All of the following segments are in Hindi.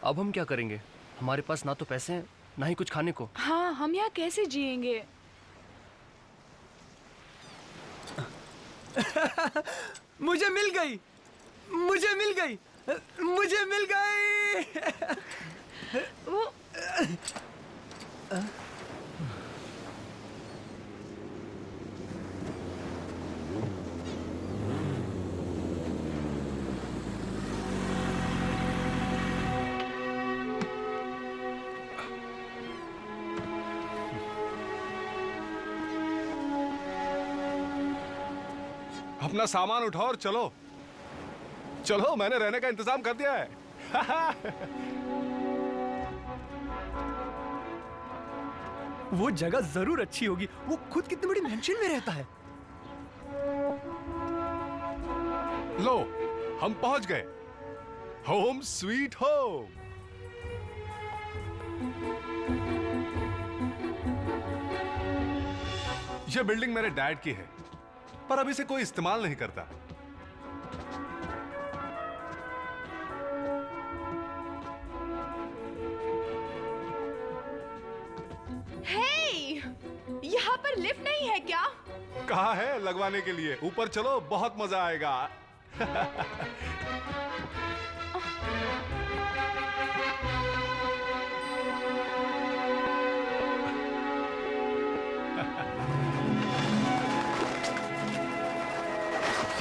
अब हम क्या करेंगे? हमारे पास ना तो पैसे हैं ना ही कुछ खाने को। हाँ, हम यहाँ कैसे जिएंगे? मुझे मिल गई, मुझे मिल गई, मुझे मिल गई। वो अपना सामान उठाओ और चलो चलो, मैंने रहने का इंतजाम कर दिया है। वो जगह जरूर अच्छी होगी। वो खुद कितनी बड़ी मेंशन में रहता है। लो, हम पहुंच गए। Home sweet home. यह बिल्डिंग मेरे डैड की है, पर अभी से कोई इस्तेमाल नहीं करता। यहाँ पर लिफ्ट नहीं है क्या? कहा है लगवाने के लिए। ऊपर चलो, बहुत मजा आएगा।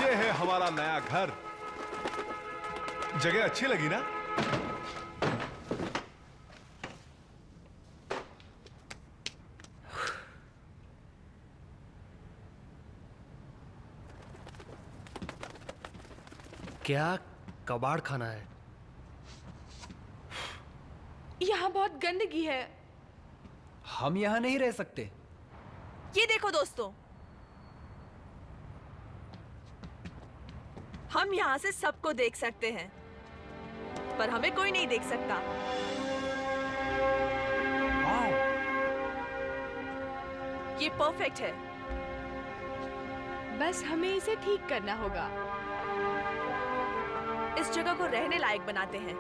ये है हमारा नया घर। जगह अच्छी लगी ना? क्या कबाड़ खाना है? यहाँ बहुत गंदगी है। हम यहाँ नहीं रह सकते। ये देखो दोस्तों, हम यहाँ से सबको देख सकते हैं, पर हमें कोई नहीं देख सकता। ये परफेक्ट है। बस हमें इसे ठीक करना होगा। इस जगह को रहने लायक बनाते हैं।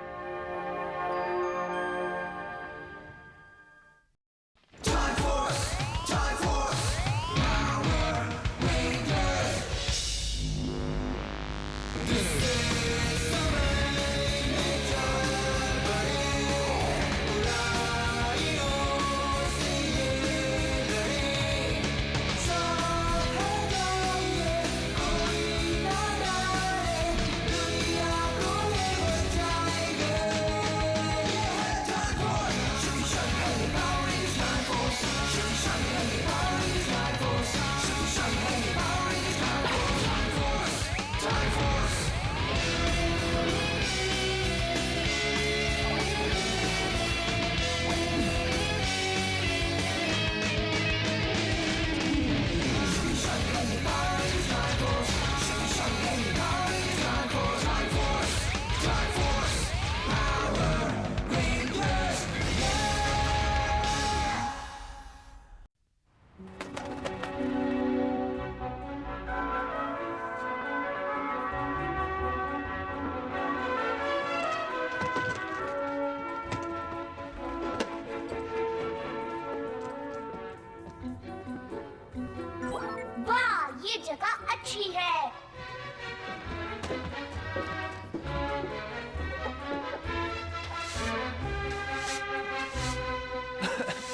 जगह अच्छी है।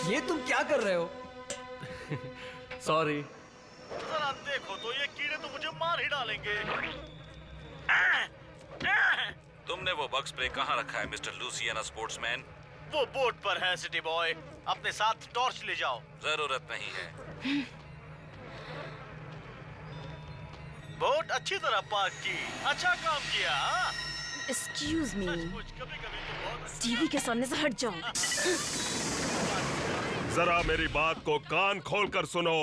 ये तुम क्या कर रहे हो? सॉरी। जरा देखो तो, ये कीड़े तो मुझे मार ही डालेंगे। तुमने वो बग स्प्रे कहाँ रखा है मिस्टर लूसियाना स्पोर्ट्समैन? वो बोट पर है सिटी बॉय। अपने साथ टॉर्च ले जाओ। जरूरत नहीं है। बोट अच्छी तरह पार्क की। अच्छा काम किया। एक्सक्यूज मी, कभी-कभी तो बहुत टीवी के सामने से हट जाओ। जरा मेरी बात को कान खोलकर सुनो।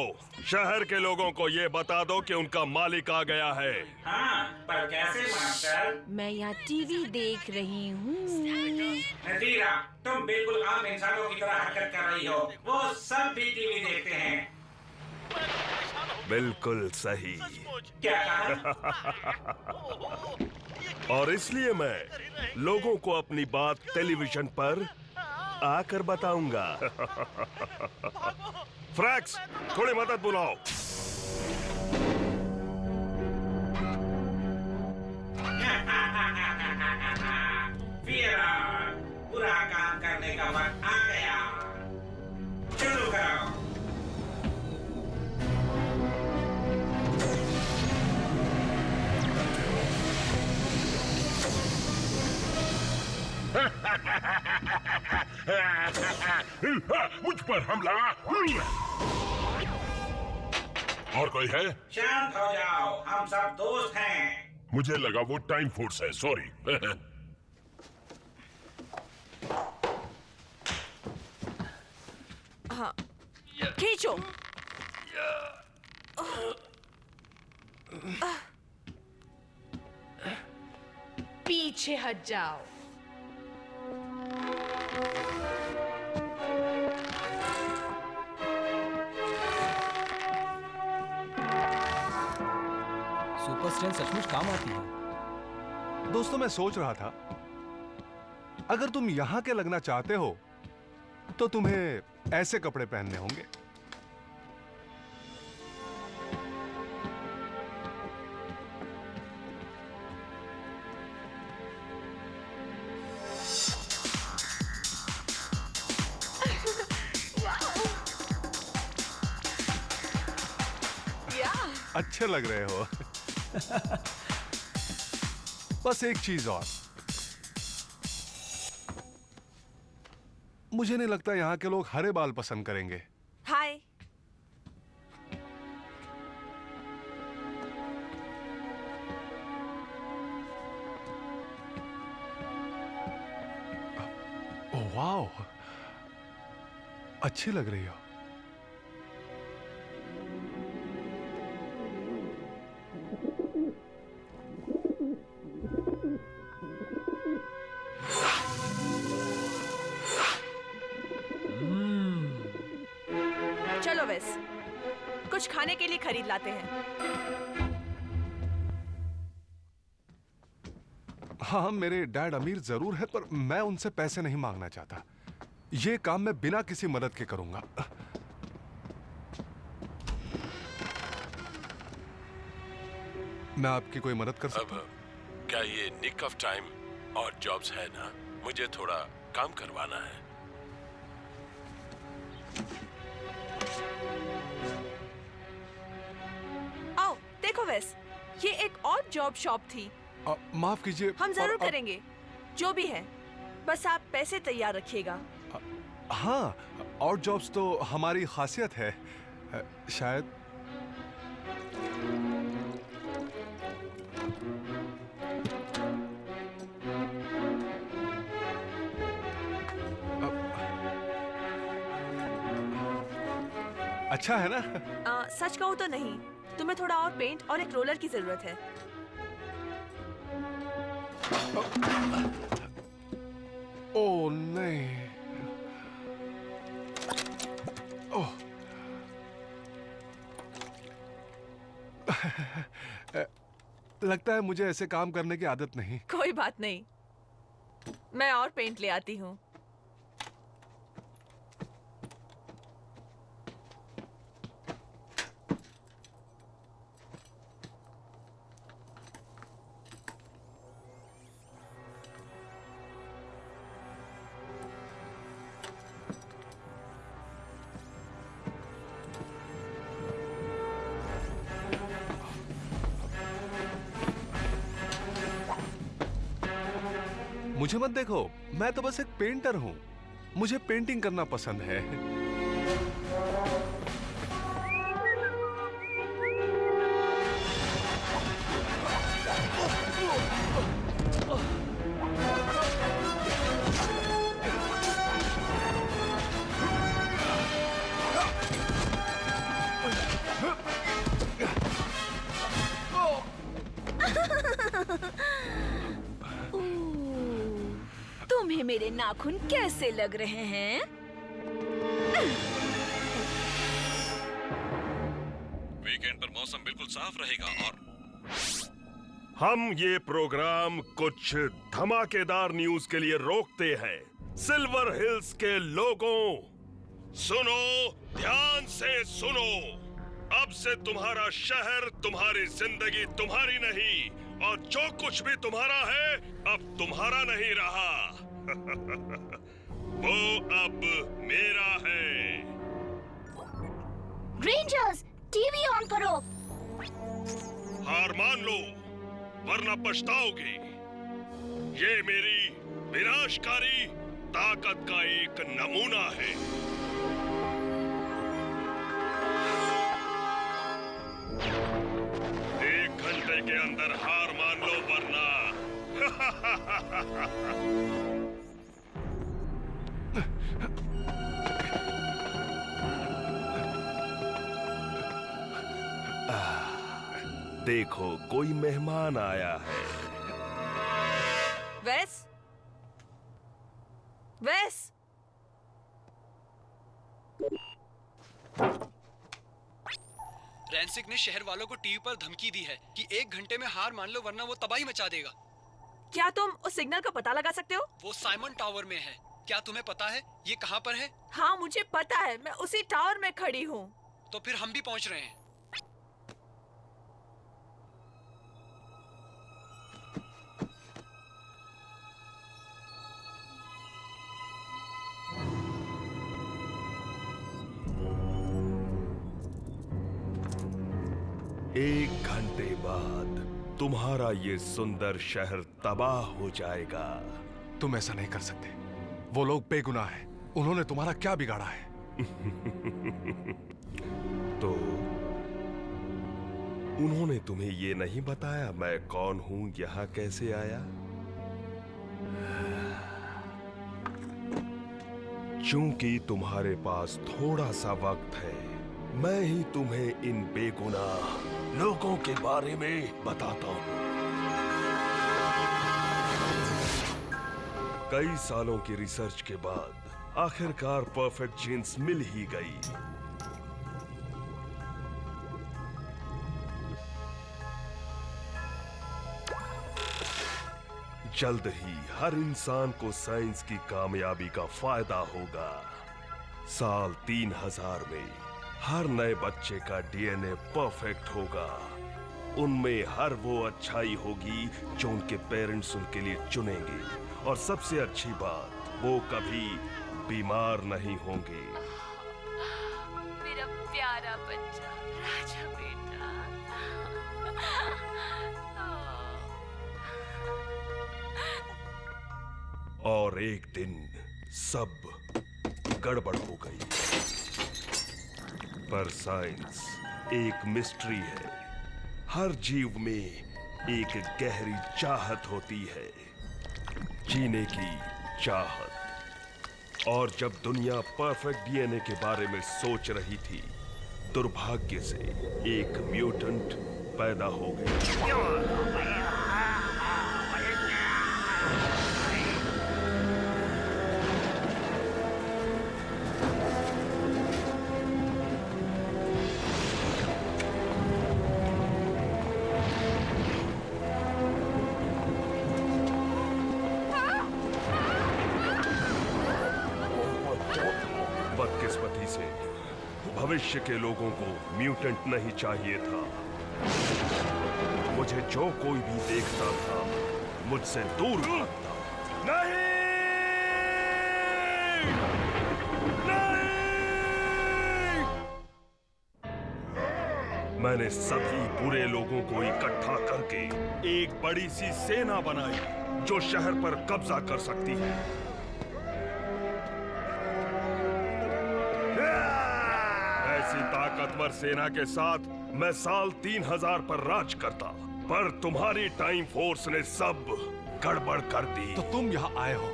शहर के लोगों को ये बता दो कि उनका मालिक आ गया है। हाँ, पर कैसे मास्टर? मैं यहाँ टीवी देख रही हूँ। नतीरा, तुम बिल्कुल आम इंसानों की तरह हरकत कर रही हो। वो सब भी टीवी देखते हैं। बिल्कुल सही। क्या कहा? ये और इसलिए मैं लोगों को अपनी बात टेलीविजन पर आकर बताऊंगा। फ्रैक्स, थोड़ी मदद बुलाओ। पूरा काम करने का वक्त आ गया। शुरू करो। मुझ पर हमला। और कोई है? शांत हो जाओ, हम सब दोस्त हैं। मुझे लगा वो टाइम फोर्स है, सॉरी। हाँ, खींचो। पीछे हट जाओ। सुपर स्ट्रेंथ सचमुच काम आती है। दोस्तों, मैं सोच रहा था, अगर तुम यहां के लगना चाहते हो तो तुम्हें ऐसे कपड़े पहनने होंगे। अच्छे लग रहे हो। बस एक चीज और, मुझे नहीं लगता यहां के लोग हरे बाल पसंद करेंगे। हाय। ओह वाओ, अच्छी लग रही हो। चलो वेस, कुछ खाने के लिए खरीद लाते हैं। हाँ, मेरे डैड अमीर जरूर है, पर मैं उनसे पैसे नहीं मांगना चाहता। ये काम मैं बिना किसी मदद के करूंगा। मैं आपकी कोई मदद कर सकता हूँ? क्या ये निक ऑफ टाइम और जॉब्स है ना? मुझे थोड़ा काम करवाना है। आओ देखो वेस, ये एक और जॉब शॉप थी। माफ कीजिए। हम जरूर करेंगे, जो भी है, बस आप पैसे तैयार रखिएगा। हाँ, और जॉब्स तो हमारी खासियत है शायद। अच्छा है ना? सच कहूँ तो नहीं, तुम्हें थोड़ा और पेंट और एक रोलर की जरूरत है। ओह नहीं। ओह। लगता है मुझे ऐसे काम करने की आदत नहीं। कोई बात नहीं, मैं और पेंट ले आती हूँ। मुझे मत देखो, मैं तो बस एक पेंटर हूँ। मुझे पेंटिंग करना पसंद है। तुम्हें मेरे नाखून कैसे लग रहे हैं? वीकेंड पर मौसम बिल्कुल साफ रहेगा और हम ये प्रोग्राम कुछ धमाकेदार न्यूज के लिए रोकते हैं। सिल्वर हिल्स के लोगों, सुनो, ध्यान से सुनो। अब से तुम्हारा शहर, तुम्हारी जिंदगी तुम्हारी नहीं, और जो कुछ भी तुम्हारा है अब तुम्हारा नहीं रहा। वो अब मेरा है। रेंजर्स, टीवी ऑन करो। हार मान लो वरना पछताओगे। ये मेरी विनाशकारी ताकत का एक नमूना है। एक घंटे के अंदर हार मान लो वरना देखो, कोई मेहमान आया है। वेस? वेस? रैंसिक ने शहर वालों को टीवी पर धमकी दी है कि 1 घंटे में हार मान लो वरना वो तबाही मचा देगा। क्या तुम उस सिग्नल का पता लगा सकते हो? वो साइमन टावर में है। क्या तुम्हें पता है ये कहाँ पर है? हाँ, मुझे पता है, मैं उसी टावर में खड़ी हूँ। तो फिर हम भी पहुँच रहे हैं। एक घंटे बाद तुम्हारा ये सुंदर शहर तबाह हो जाएगा। तुम ऐसा नहीं कर सकते। वो लोग बेगुनाह हैं। उन्होंने तुम्हारा क्या बिगाड़ा है? तो उन्होंने तुम्हें ये नहीं बताया मैं कौन हूं, यहां कैसे आया? चूंकि तुम्हारे पास थोड़ा सा वक्त है, मैं ही तुम्हें इन बेगुनाह लोगों के बारे में बताता हूं। कई सालों की रिसर्च के बाद आखिरकार परफेक्ट जीन्स मिल ही गई। जल्द ही हर इंसान को साइंस की कामयाबी का फायदा होगा। साल 3000 में हर नए बच्चे का डीएनए परफेक्ट होगा। उनमें हर वो अच्छाई होगी जो उनके पेरेंट्स उनके लिए चुनेंगे, और सबसे अच्छी बात, वो कभी बीमार नहीं होंगे। मेरा प्यारा बच्चा, राजा बेटा। और एक दिन सब गड़बड़ हो गई। पर साइंस एक मिस्ट्री है। हर जीव में एक गहरी चाहत होती है, जीने की चाहत। और जब दुनिया परफेक्ट डीएनए के बारे में सोच रही थी, दुर्भाग्य से एक म्यूटेंट पैदा हो गया। बदकिस्मती से भविष्य के लोगों को म्यूटेंट नहीं चाहिए था। मुझे जो कोई भी देखता था मुझसे दूर भागता। नहीं! नहीं! मैंने सभी बुरे लोगों को इकट्ठा करके एक बड़ी सी सेना बनाई जो शहर पर कब्जा कर सकती है। ऐसी ताकतवर सेना के साथ मैं साल 3000 पर राज करता, पर तुम्हारी टाइम फोर्स ने सब गड़बड़ कर दी। तो तुम यहाँ आए हो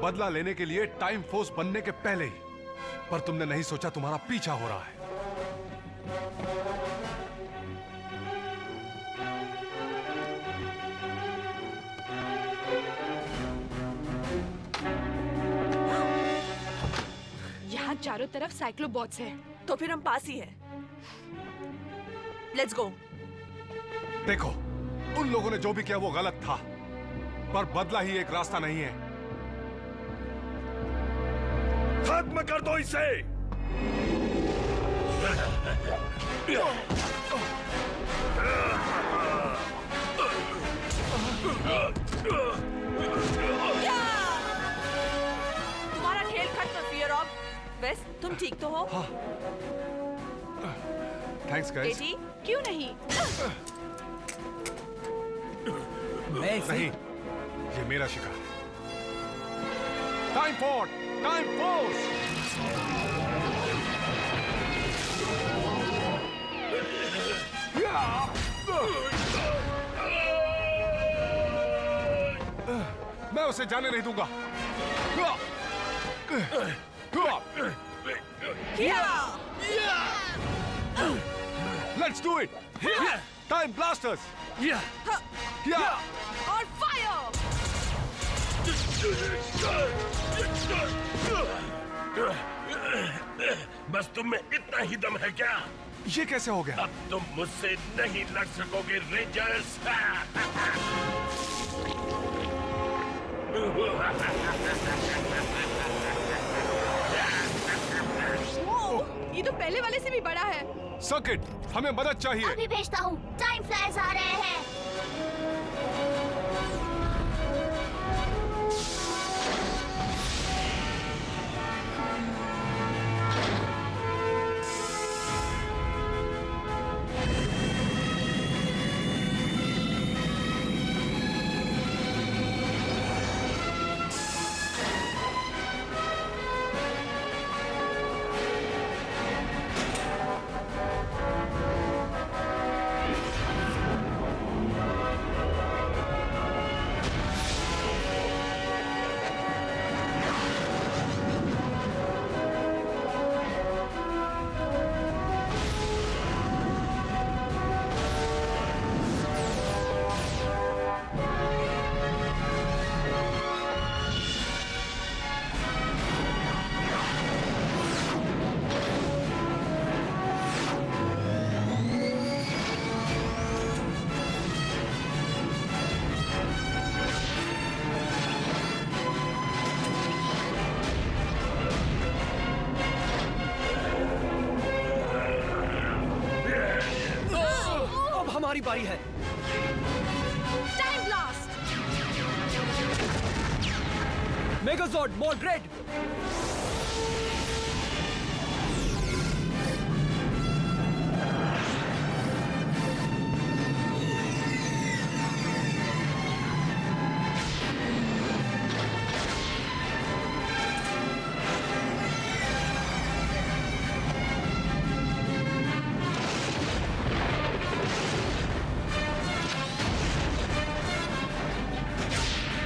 बदला लेने के लिए टाइम फोर्स बनने के पहले ही, पर तुमने नहीं सोचा तुम्हारा पीछा हो रहा है। यहाँ चारों तरफ साइक्लोबॉट्स हैं। तो फिर हम पास ही हैं। Let's go. देखो, उन लोगों ने जो भी किया वो गलत था, पर बदला ही एक रास्ता नहीं है। खत्म कर दो इसे। तुम्हारा खेल खत्म फियर ऑफ। वेस, तुम ठीक तो हो? Thanks guys. केटी, क्यों नहीं? नहीं, ये मेरा शिकार। Time force. मैं उसे जाने नहीं दूंगा। Let's do it. Time blasters. और फायर! बस तुम में इतना ही दम है क्या? ये कैसे हो गया? अब तुम मुझसे नहीं लड़ सकोगे रेंजर्स। ये तो पहले वाले से भी बड़ा है। सर्किट, हमें मदद चाहिए। अभी भेजता हूँ। टाइम फ्लायर्स आ रहे हैं। हमारी बारी है। Time blast. Megazord mode red.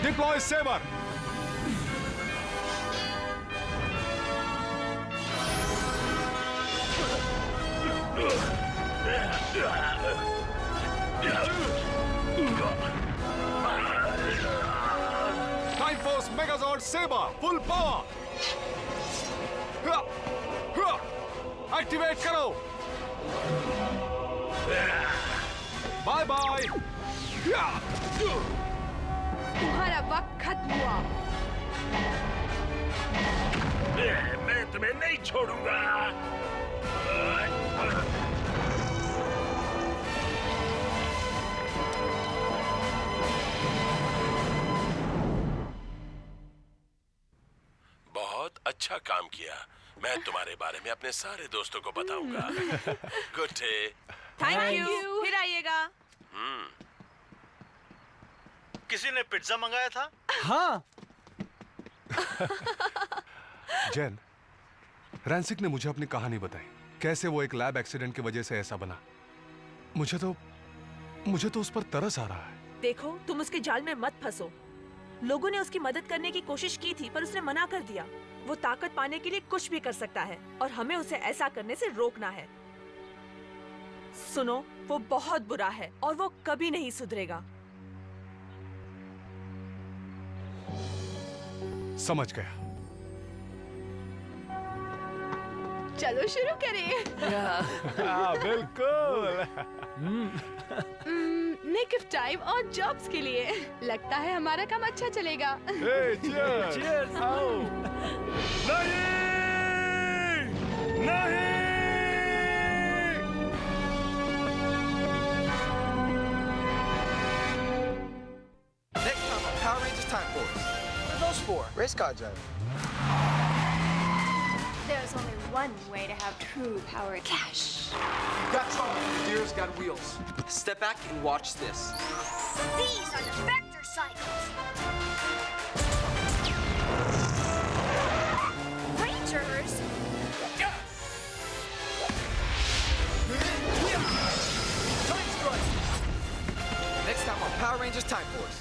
Deploy Saber. Time Force Megazord Saber, full power. Activate करो. Bye bye. तुम्हारा वक्त खत्म हुआ। मैं तुम्हें नहीं छोड़ूंगा। बहुत अच्छा काम किया। मैं तुम्हारे बारे में अपने सारे दोस्तों को बताऊंगा। Good day. Thank you. फिर आइएगा। किसी ने पिज्जा मंगाया था? हाँ। जैन, रैंसिक ने मुझे अपनी कहानी बताई, कैसे वो एक लैब एक्सीडेंट की वजह से ऐसा बना। मुझे तो उस पर तरस आ रहा है। देखो, तुम उसके जाल में मत फंसो। लोगों ने उसकी मदद करने की कोशिश की थी, पर उसने मना कर दिया। वो ताकत पाने के लिए कुछ भी कर सकता है और हमें उसे ऐसा करने से रोकना है। सुनो, वो बहुत बुरा है और वो कभी नहीं सुधरेगा। समझ गया। चलो शुरू करें। बिल्कुल। निक ऑफ टाइम और जॉब्स के लिए। लगता है हमारा काम अच्छा चलेगा। Hey, cheers! Cheers! आओ! नहीं! नहीं! Next time on Power Rangers Time Force. What are those for? Race car driving. There's only one way to have true power. Cash. Got trouble. The deer's got wheels. Step back and watch this. These are the vector cycles. Rangers. Time strike. Next time on Power Rangers Time Force.